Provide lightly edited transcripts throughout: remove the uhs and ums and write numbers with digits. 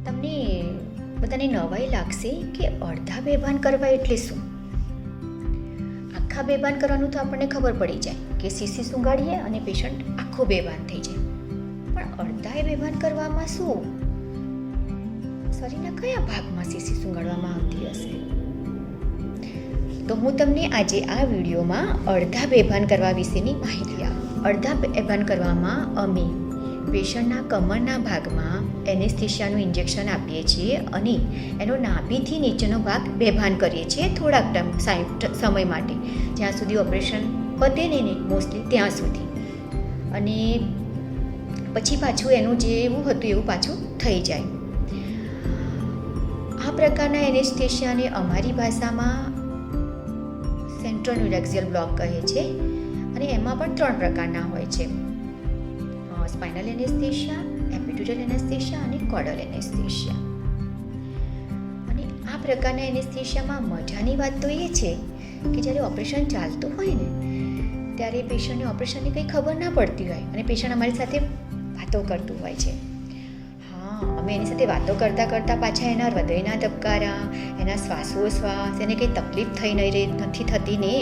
તમને બધાને નવાઈ લાગશે કે અડધા બેભાન કરવા એટલે શું? આખા બેભાન કરવાનું તો આપણને ખબર પડી જાય કે સીસી સૂંઘાડીએ અને પેશન્ટ આખો બેભાન થઈ જાય. પણ અડધાએ બેભાન કરવામાં શું? શરીરના કયા ભાગમાં સીસી સૂંઘાડવામાં આવતી હશે? તો હું તમને આજે આ વિડીયોમાં અડધા બેભાન કરવા વિશેની માહિતી આપું. અડધા બેભાન કરવામાં અમે પેશન્ટના કમરના ભાગમાં એનેસ્થેશિયાનું ઇન્જેક્શન આપીએ છીએ અને એનો નાભીથી નીચેનો ભાગ બેભાન કરીએ છીએ થોડાક સમય માટે, જ્યાં સુધી ઓપરેશન પતે ને મોસ્ટલી ત્યાં સુધી. અને પછી પાછું એનું જે એવું હતું એવું પાછું થઈ જાય. આ પ્રકારના એનેસ્થેશિયાને અમારી ભાષામાં સેન્ટ્રલ ન્યુરેક્સિયલ બ્લોક કહે છે અને એમાં પણ 3 પ્રકારના હોય છે: સ્પાઇનલ એનેસ્થેશિયા, એપિડ્યુરલ એનેસ્થેશિયા અને કોર્ડલ એનેસ્થેશિયા. અને આ પ્રકારના એનેસ્થેશિયામાં મજાની વાત તો એ છે કે જ્યારે ઓપરેશન ચાલતું હોય ને ત્યારે પેશન્ટને ઓપરેશનની કંઈ ખબર ના પડતી હોય અને પેશન્ટ અમારી સાથે વાતો કરતું હોય છે. અમે એની સાથે વાતો કરતાં કરતાં પાછા એના હૃદયના ધબકારા, એના શ્વાસોશ્વાસ, એને કંઈ તકલીફ થઈ નથી થતી ને,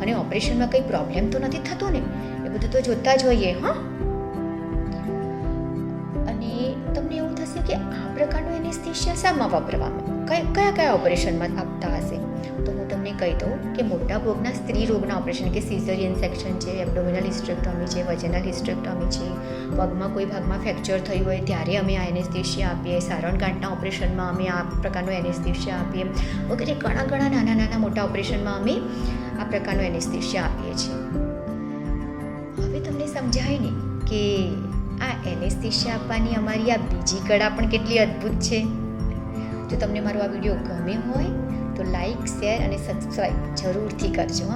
અને ઓપરેશનમાં કંઈ પ્રોબ્લેમ તો નથી થતો ને, એ બધું તો જોતા જ હોઈએ. અને તમને એવું થશે કે આ પ્રકારનું એનેસ્થેશિયા શામાં વાપરવામાં, કયા ઓપરેશનમાં આપતા હશે? તો હું તમને કહી દઉં કે મોટા ભાગના સ્ત્રી રોગના ઓપરેશન, કે સિઝેરિયન સેક્શન છે, એબ્ડોમિનલ હિસ્ટ્રેક્ટોમી છે, વજનલ હિસ્ટ્રેક્ટોમી છે, પગમાં કોઈ ભાગમાં ફ્રેક્ચર થયું હોય ત્યારે અમે આ એનેસ્થેશિયા આપીએ, સારણગાંઠના ઓપરેશનમાં અમે આ પ્રકારનું એનેસ્થેશિયા આપીએ વગેરે ઘણા નાના મોટા ઓપરેશનમાં અમે આ પ્રકારનું એનેસ્થેશિયા આપીએ છીએ. હવે તમને સમજાય ને કે આ એનેસ્થેશિયા આપવાની અમારી આ બીજી કળા પણ કેટલી અદ્ભુત છે. જો તમને મારો આ વિડીયો ગમ્યો હોય તો લાઈક, શેર અને સબસ્ક્રાઈબ જરૂરથી કરજો.